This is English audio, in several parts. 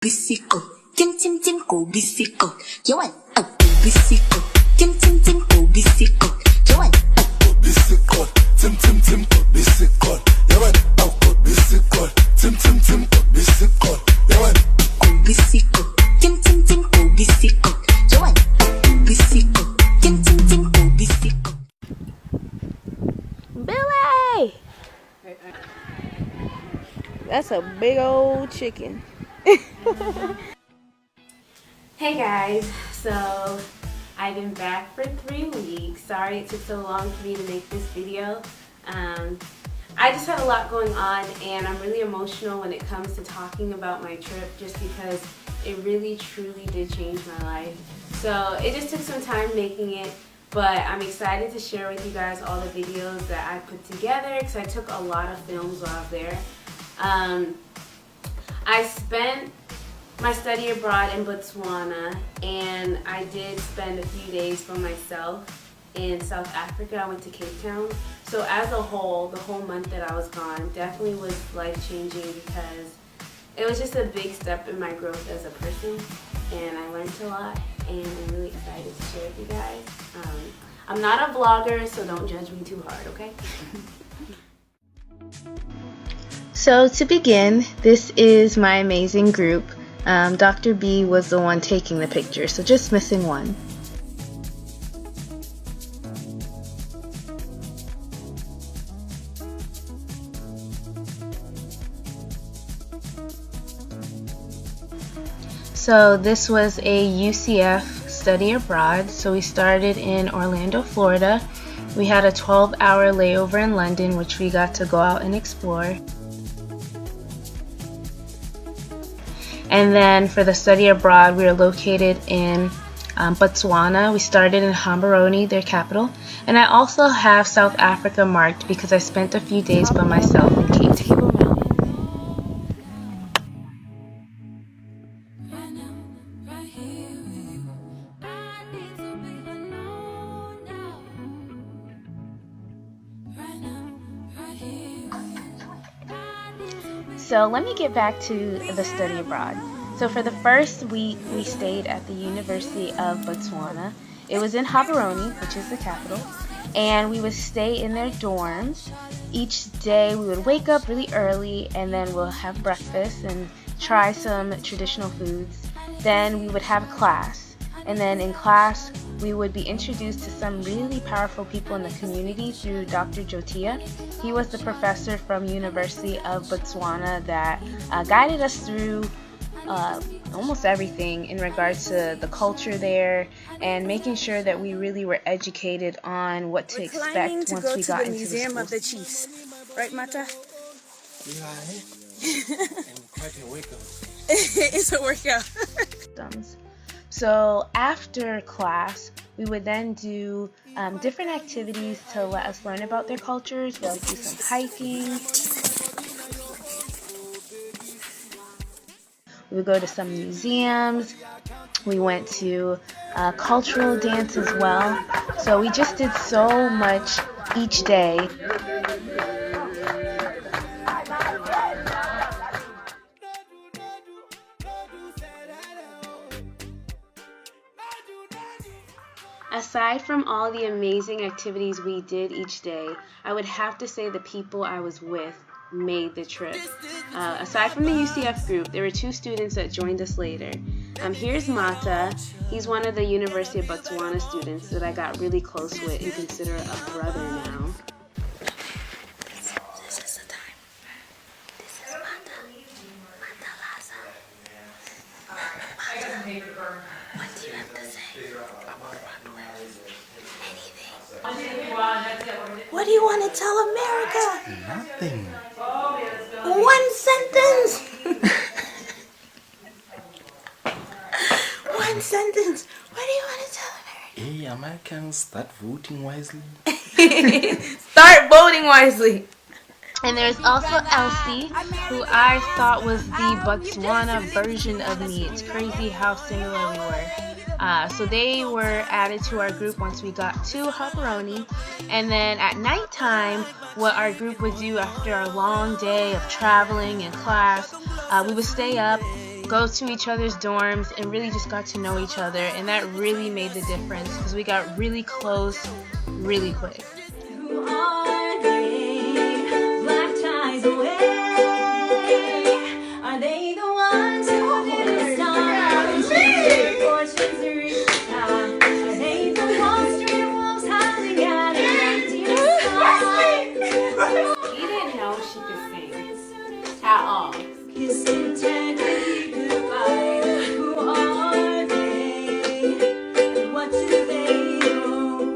bicycle. Chim chim chim go bicycle. Yo and go bicycle. Chim chim chim go bicycle. Yo and go bicycle. Chim chim chim go bicycle. Yo and go bicycle. Chim chim chim go bicycle. Yo and go bicycle. Chim chim chim go bicycle. Yo and go bicycle. Chim chim chim go bicycle. Billy! That's a big old chicken. Hey guys, so I've been back for 3 weeks. Sorry it took so long for me to make this video. I just had a lot going on and I'm really emotional when it comes to talking about my trip just because it really truly did change my life. So it just took some time making it, but I'm excited to share with you guys all the videos that I put together because I took a lot of films while I was there. I spent my study abroad in Botswana, and I did spend a few days by myself in South Africa. I went to Cape Town. So as a whole, the whole month that I was gone definitely was life-changing because it was just a big step in my growth as a person, and I learned a lot, and I'm really excited to share with you guys. I'm not a vlogger, so don't judge me too hard, okay? So to begin, this is my amazing group. Dr. B was the one taking the picture, so just missing one. So this was a UCF study abroad. So we started in Orlando, Florida. We had a 12-hour layover in London, which we got to go out and explore. And then for the study abroad, we were located in Botswana. We started in Gaborone, their capital. And I also have South Africa marked because I spent a few days by myself in Cape Town. So let me get back to the study abroad. So for the first week, we stayed at the University of Botswana. It was in Gaborone, which is the capital, and we would stay in their dorms. Each day we would wake up really early and then we'll have breakfast and try some traditional foods. Then we would have class. And then in class, we would be introduced to some really powerful people in the community through Dr. Jotia. He was the professor from University of Botswana that guided us through almost everything in regards to the culture there and making sure that we really were educated on what to expect once we got into the Museum of the Chiefs. Right, Mata? It's a workout. So after class, we would then do different activities to let us learn about their cultures. We would do some hiking. We would go to some museums. We went to cultural dance as well. So we just did so much each day. Aside from all the amazing activities we did each day, I would have to say the people I was with made the trip. Aside from the UCF group, there were 2 students that joined us later. Here's Mata. He's one of the University of Botswana students that I got really close with and consider a brother now. This is the time. This is Mata. Mata Laza. What do you have to say? What do you want to tell America? Nothing. One sentence. One sentence. What do you want to tell America? Hey, Americans, start voting wisely. Start voting wisely. And there's also Elsie, who I thought was the Botswana version of me. It's crazy how similar we were. So they were added to our group once we got to Gaborone. And then at nighttime, what our group would do after a long day of traveling and class, we would stay up go to each other's dorms and really just got to know each other, and that really made the difference because we got really close really quick. Who are they? Black ties away. Are they the ones who didn't stop and change their fortunes to reach the top? Are they the Wall Street wolves howling at an empty sky? He didn't know she could sing at all. Kiss eternity goodbye. Who are they? And what do they know?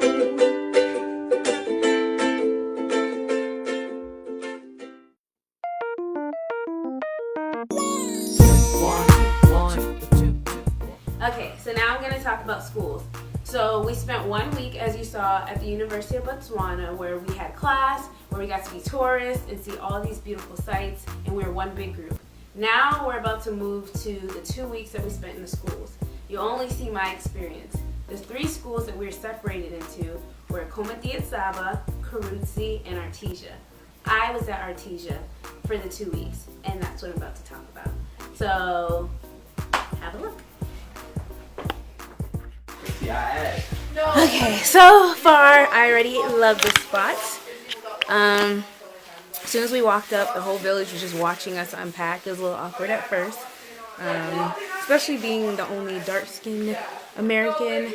Okay, so now I'm going to talk about schools. So we spent 1 week, as you saw, at the University of Botswana, where we had class, where we got to be tourists and see all these beautiful sights, and we were one big group. Now we're about to move to the 2 weeks that we spent in the schools. You'll only see my experience. The 3 schools that we were separated into were Komati Saba, Karutsi, and Artesia. I was at Artesia for the 2 weeks, and that's what I'm about to talk about. So, have a look. Okay, so far I already love this spot. As soon as we walked up, the whole village was just watching us unpack. It was a little awkward at first, especially being the only dark-skinned American.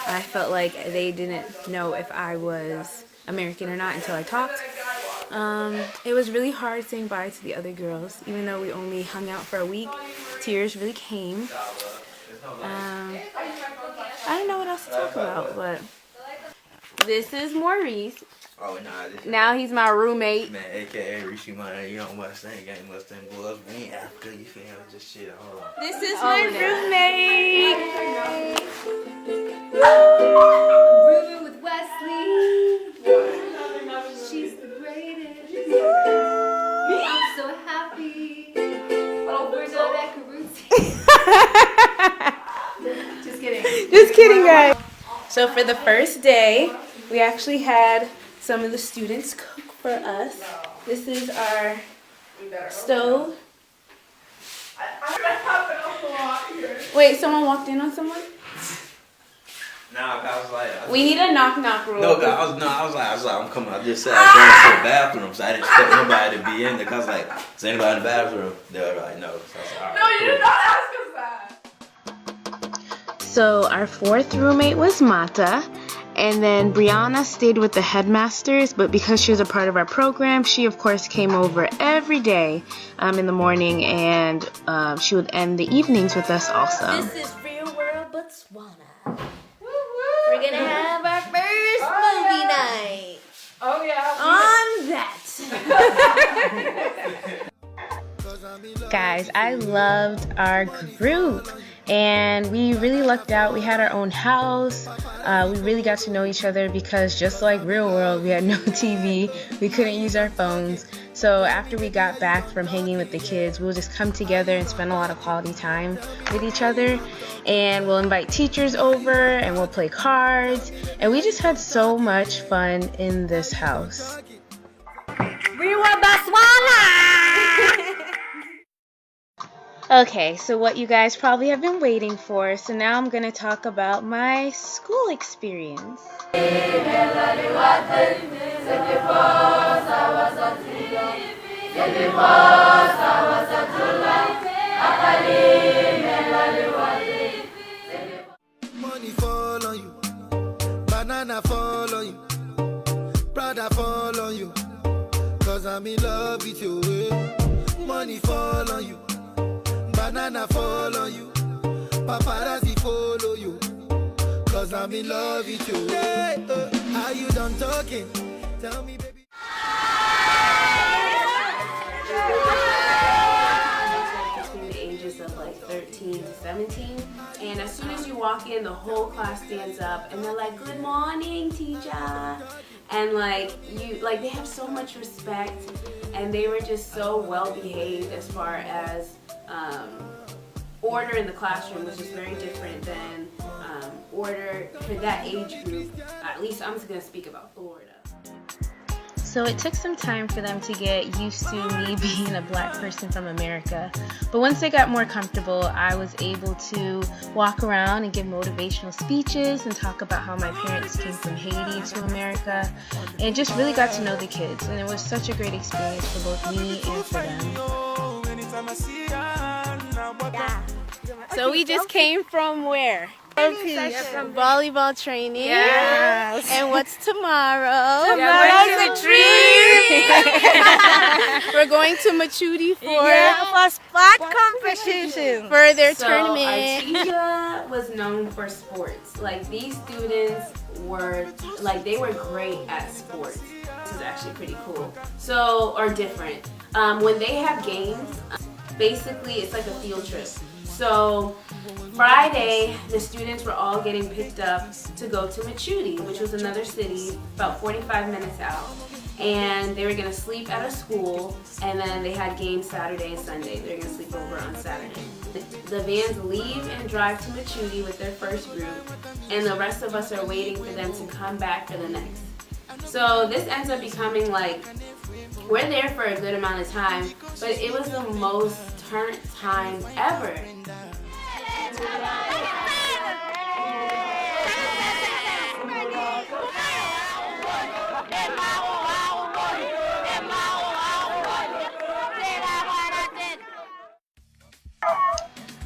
I felt like they didn't know if I was American or not until I talked. It was really hard saying bye to the other girls, even though we only hung out for a week. Tears really came. I don't know what else to talk about, but this is Maurice. Oh, nah, this Now he's my roommate. man, aka Rishi Man, you don't Mustang gang, Mustang Bulls, we ain't Africa, you feel me? Just shit, hold on. This is my roommate. Ruben with Wesley. She's the greatest. I'm so happy. Oh, where's all that Karutsi? Just kidding. Just kidding, guys. So for the first day, we actually had some of the students cook for us. This is our stove. Wait, someone walked in on someone? Nah, I was like, We need a knock-knock rule. no, I was like, I'm coming. I just said I was going to the bathroom, so I didn't expect nobody to be in there. Cause like, is anybody in the bathroom? They were like, no. So I was like, all right, No, you did not ask us that. So our 4th roommate was Mata, and then Brianna stayed with the headmasters, but because she was a part of our program, she of course came over every day in the morning, and she would end the evenings with us also. This is Real World Botswana. We're gonna have our first movie night. Oh yeah. On that. Guys, I loved our group, and we really lucked out. We had our own house. We really got to know each other because just like Real World, we had no TV. We couldn't use our phones. So after we got back from hanging with the kids, we'll just come together and spend a lot of quality time with each other. And we'll invite teachers over and we'll play cards. And we just had so much fun in this house. Real World Botswana! Okay, so what you guys probably have been waiting for, so now I'm going to talk about my school experience. Money fall on you, banana fall on you, Prada fall on you, cause I'm in love with you. Money fall on you, banana fall on you, paparazzi follow you, cause I'm in love with you. Hey, are you done talking? Tell me, baby. Between the ages of like 13 to 17, and as soon as you walk in, the whole class stands up and they're like, "Good morning, teacher," and like they have so much respect, and they were just so well behaved as far as order in the classroom, which is very different than order for that age group. At least I'm just gonna speak about Florida. so it took some time for them to get used to me being a black person from America. But once they got more comfortable, I was able to walk around and give motivational speeches and talk about how my parents came from Haiti to America, and just really got to know the kids. And it was such a great experience for both me and for them. So we just came from where? From Volleyball training. Yes. And what's tomorrow? Tomorrow's a dream. We're going to Machudi for sport competition. for their So tournament. Artesia was known for sports. Like these students were, like they were great at sports. This is actually pretty cool. So, or different. When they have games, basically it's like a field trip. So Friday, the students were all getting picked up to go to Machudi, which was another city about 45 minutes out. And they were going to sleep at a school, and then they had games Saturday and Sunday. They were going to sleep over on Saturday. The vans leave and drive to Machudi with their first group, and the rest of us are waiting for them to come back for the next. So this ends up becoming like, we're there for a good amount of time, but it was the most turnt time ever.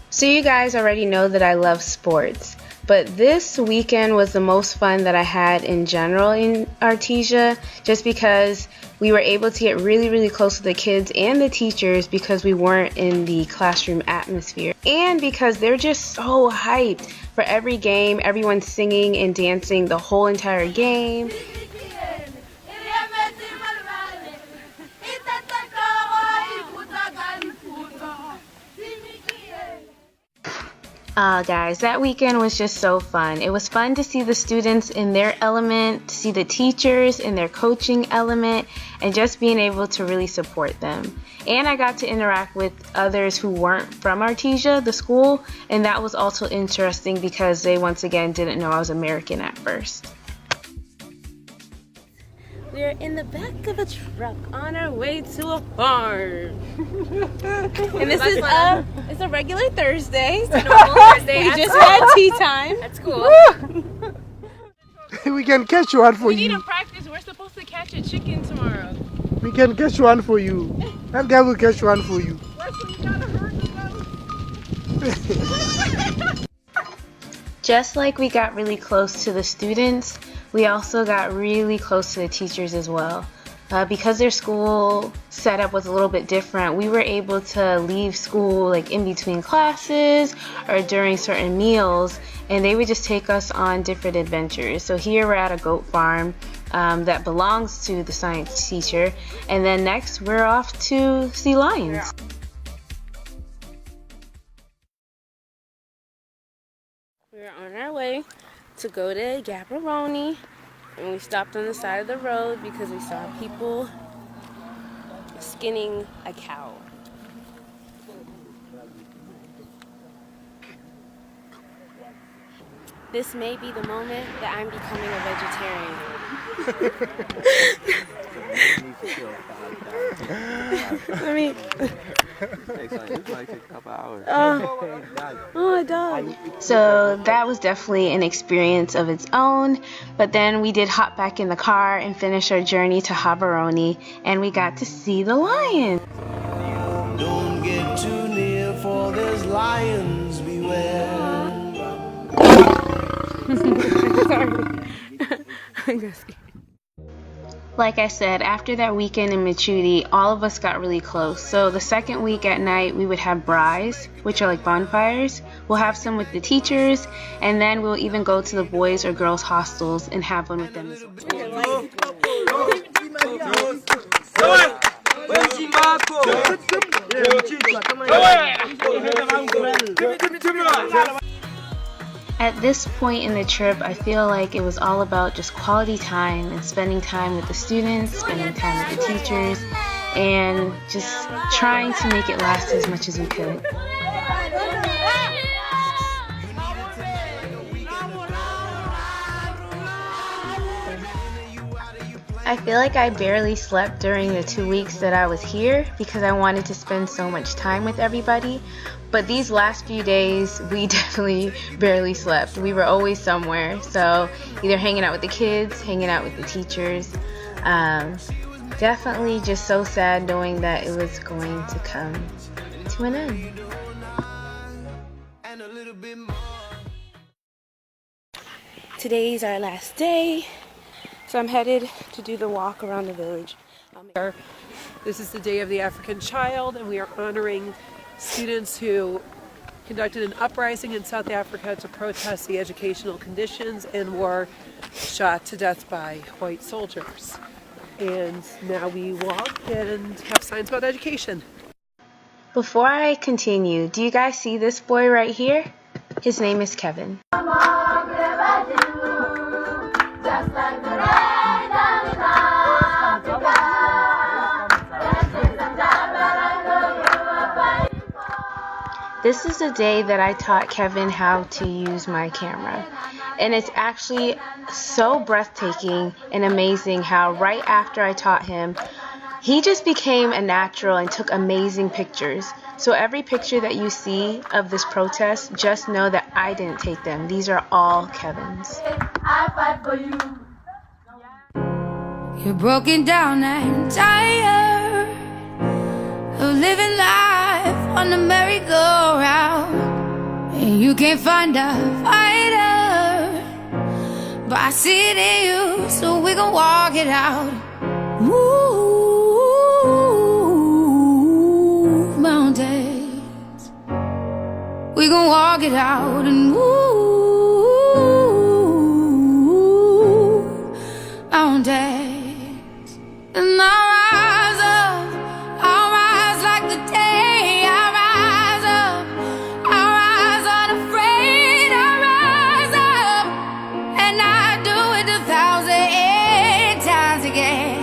So you guys already know that I love sports, but this weekend was the most fun that I had in general in Artesia, just because we were able to get really close to the kids and the teachers because we weren't in the classroom atmosphere, and because they're just so hyped for every game. Everyone's singing and dancing the whole entire game. Guys, that weekend was just so fun. It was fun to see the students in their element, to see the teachers in their coaching element, and just being able to really support them. And I got to interact with others who weren't from Artesia, the school, and that was also interesting because they once again didn't know I was American at first. We're in the back of a truck on our way to a farm. And this is it's a regular Thursday. It's a normal Thursday. We just had tea time. That's cool. We can catch one for We you. need to practice. We're supposed to catch a chicken tomorrow. We can catch one for you. That guy will catch one for you. Just like we got really close to the students, we also got really close to the teachers as well. Because their school setup was a little bit different, we were able to leave school like in between classes or during certain meals, and they would just take us on different adventures. So here we're at a goat farm that belongs to the science teacher, and then next we're off to see lions. We're on our way to go to Gaborone, and we stopped on the side of the road because we saw people skinning a cow. This may be the moment that I'm becoming a vegetarian. I mean, oh, I died. So that was definitely an experience of its own, but then we did hop back in the car and finish our journey to Gaborone, and we got to see the lions. Don't get too near, for there's lions beware. Like I said, after that weekend in Machudi, all of us got really close. So the second week at night, we would have braais, which are like bonfires. We'll have some with the teachers, and then we'll even go to the boys or girls hostels and have one with them as well. At this point in the trip, I feel like it was all about just quality time and spending time with the students, spending time with the teachers, and just trying to make it last as much as we could. I feel like I barely slept during the 2 weeks that I was here because I wanted to spend so much time with everybody. But these last few days, we definitely barely slept. We were always somewhere. So either hanging out with the kids, hanging out with the teachers. Definitely just so sad knowing that it was going to come to an end. Today's our last day, so I'm headed to do the walk around the village. This is the Day of the African Child, and we are honoring students who conducted an uprising in South Africa to protest the educational conditions and were shot to death by white soldiers. And now we walk and have signs about education. Before I continue, do you guys see this boy right here? His name is Kevin. This is the day that I taught Kevin how to use my camera. And it's actually so breathtaking and amazing how right after I taught him, he just became a natural and took amazing pictures. So every picture that you see of this protest, just know that I didn't take them. These are all Kevin's. I fight for you. You're broken down and tired of living life on the merry-go-round, and you can't find a fighter, but I see it in you, so we gon' walk it out. Move mountains, we gon' walk it out and move mountains. And I'll rise like the day. I'll rise up, I'll rise unafraid. I'll rise up, and I do it 1,000 times again.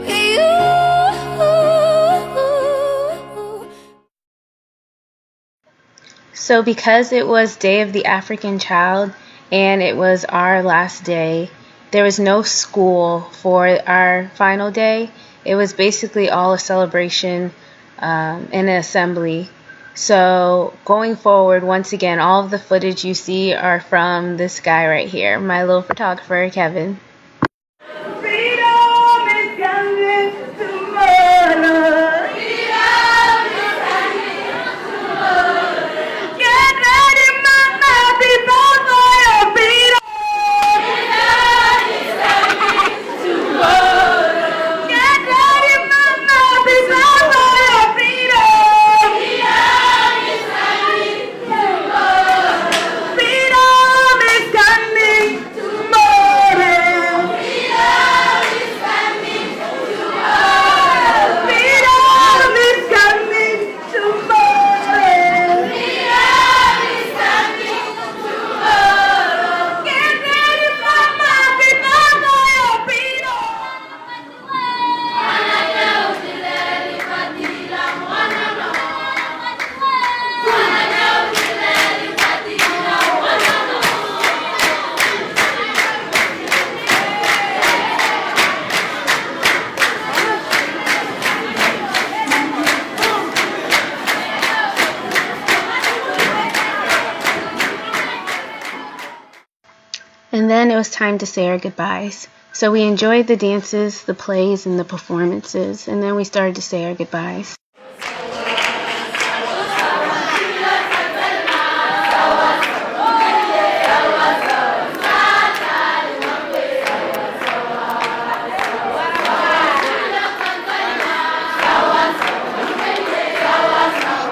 You. So because it was Day of the African Child and it was our last day, there was no school for our final day. It was basically all a celebration and an assembly. So going forward, once again, all of the footage you see are from this guy right here, my little photographer, Kevin. Freedom is coming tomorrow. Freedom is coming tomorrow. Get ready, mama, people, for your freedom. Freedom is coming tomorrow. Get ready, mama, people, for your freedom. Freedom is coming tomorrow. Freedom is coming tomorrow. Freedom is coming tomorrow. Freedom is coming tomorrow. Freedom is coming tomorrow. Get ready for my people, for your freedom. And then it was time to say our goodbyes. So we enjoyed the dances, the plays, and the performances, and then we started to say our goodbyes.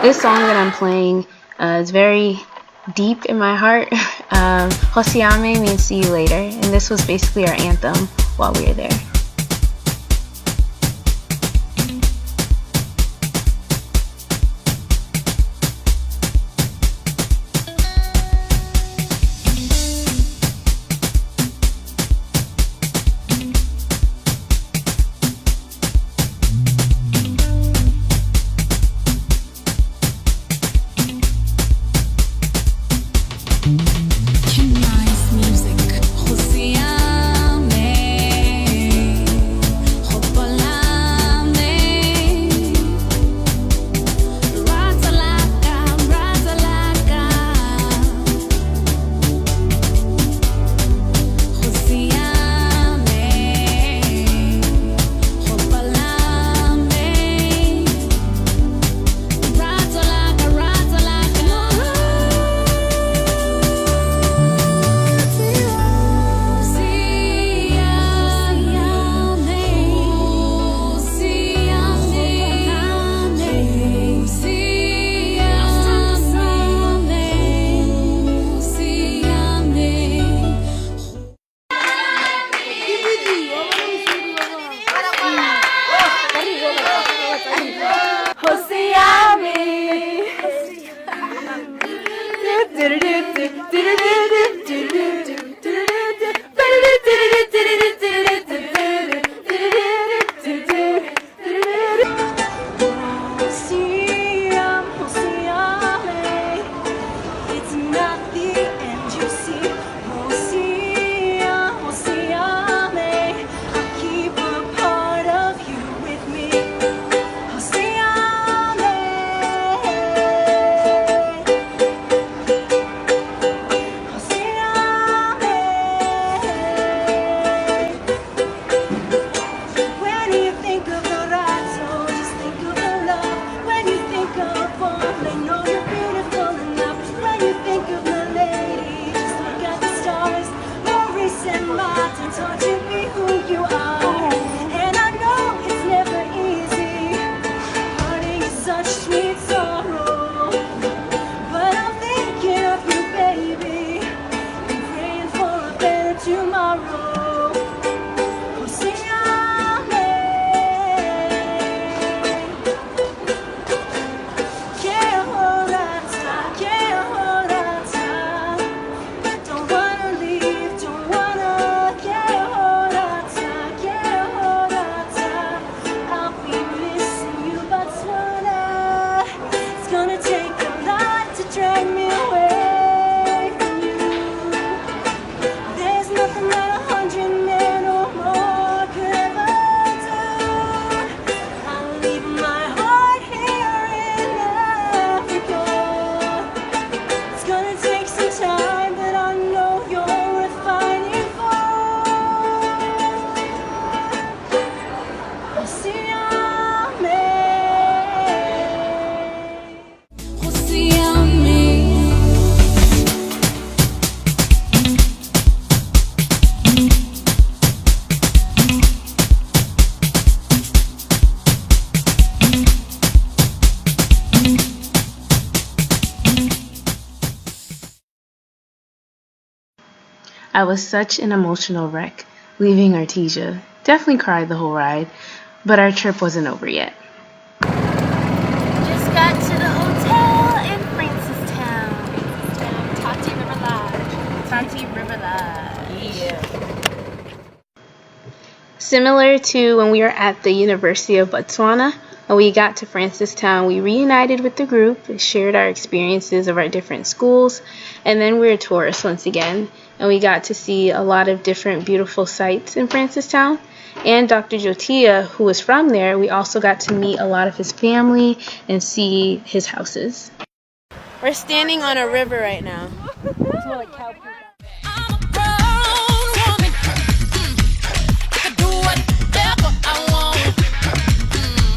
This song that I'm playing is very deep in my heart. Hosiame means see you later, and this was basically our anthem while we were there. Nice music. Hosiame. I was such an emotional wreck leaving Artesia. Definitely cried the whole ride, but our trip wasn't over yet. Just got to the hotel in Francistown. Tati River Lodge. Tati River Lodge. Yeah. Similar to when we were at the University of Botswana, when we got to Francistown, we reunited with the group, shared our experiences of our different schools, and then we were tourists once again, and we got to see a lot of different beautiful sights in Francistown. And Dr. Jotia, who was from there, we also got to meet a lot of his family and see his houses. We're standing on a river right now. It's more like cow poop.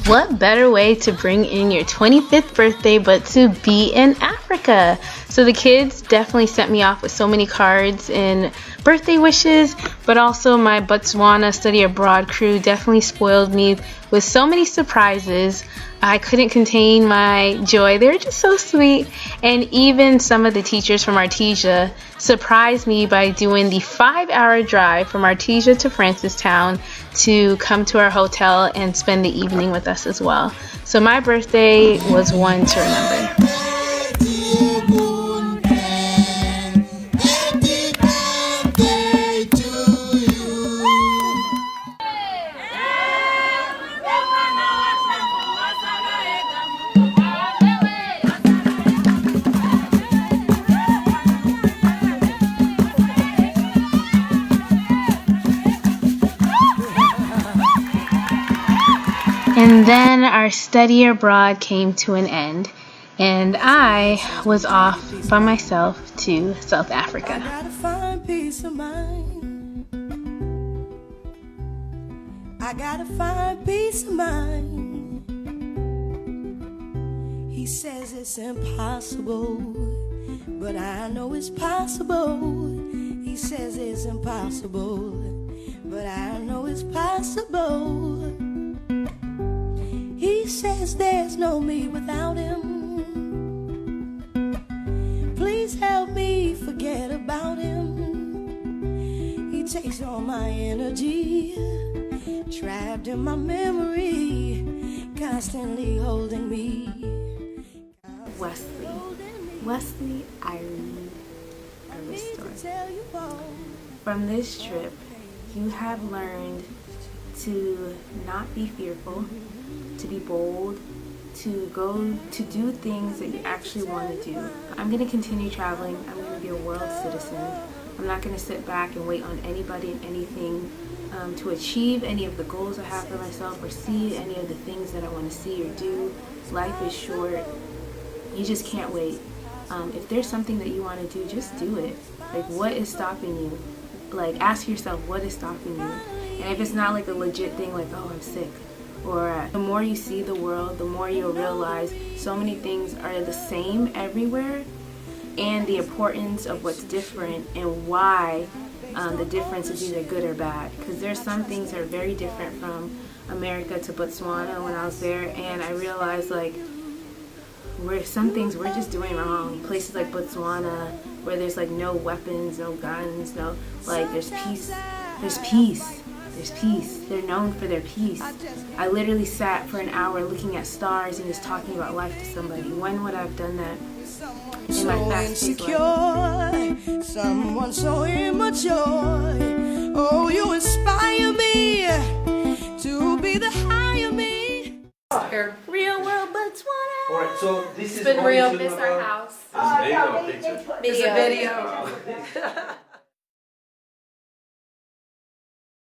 What better way to bring in your 25th birthday but to be in Africa? So the kids definitely sent me off with so many cards and birthday wishes, but also my Botswana study abroad crew definitely spoiled me with so many surprises. I couldn't contain my joy. They were just so sweet. And even some of the teachers from Artesia surprised me by doing the 5-hour drive from Artesia to Francistown to come to our hotel and spend the evening with us as well. So my birthday was one to remember. And then our study abroad came to an end, and I was off by myself to South Africa. I gotta find peace of mind. I gotta find peace of mind. He says it's impossible, but I know it's possible. He says it's impossible, but I know it's possible. He says there's no me without him. Please help me forget about him. He takes all my energy, trapped in my memory, constantly holding me. Wesley Irene Aristotle. From this trip, you have learned to not be fearful, to be bold, to go to do things that you actually want to do. I'm going to continue traveling. I'm going to be a world citizen. I'm not going to sit back and wait on anybody and anything to achieve any of the goals I have for myself or see any of the things that I want to see or do. Life is short. You just can't wait. If there's something that you want to do, just do it. Like, what is stopping you? Like, ask yourself, what is stopping you? And if it's not like a legit thing like, oh, I'm sick, or the more you see the world, the more you'll realize so many things are the same everywhere, and the importance of what's different and why the difference is either good or bad. Because there's some things that are very different from America to Botswana when I was there, and I realized like some things we're just doing wrong. Places like Botswana where there's like no weapons, no guns, no, like there's peace. There's peace. There's peace. They're known for their peace. I literally sat for an hour looking at stars and just talking about life to somebody. When would I have done that in my fast-paced life? Someone so immature. Oh, you inspire me to be the higher me. Real world Botswana. Alright, so this is Been real. This our house. video or picture? It's a video.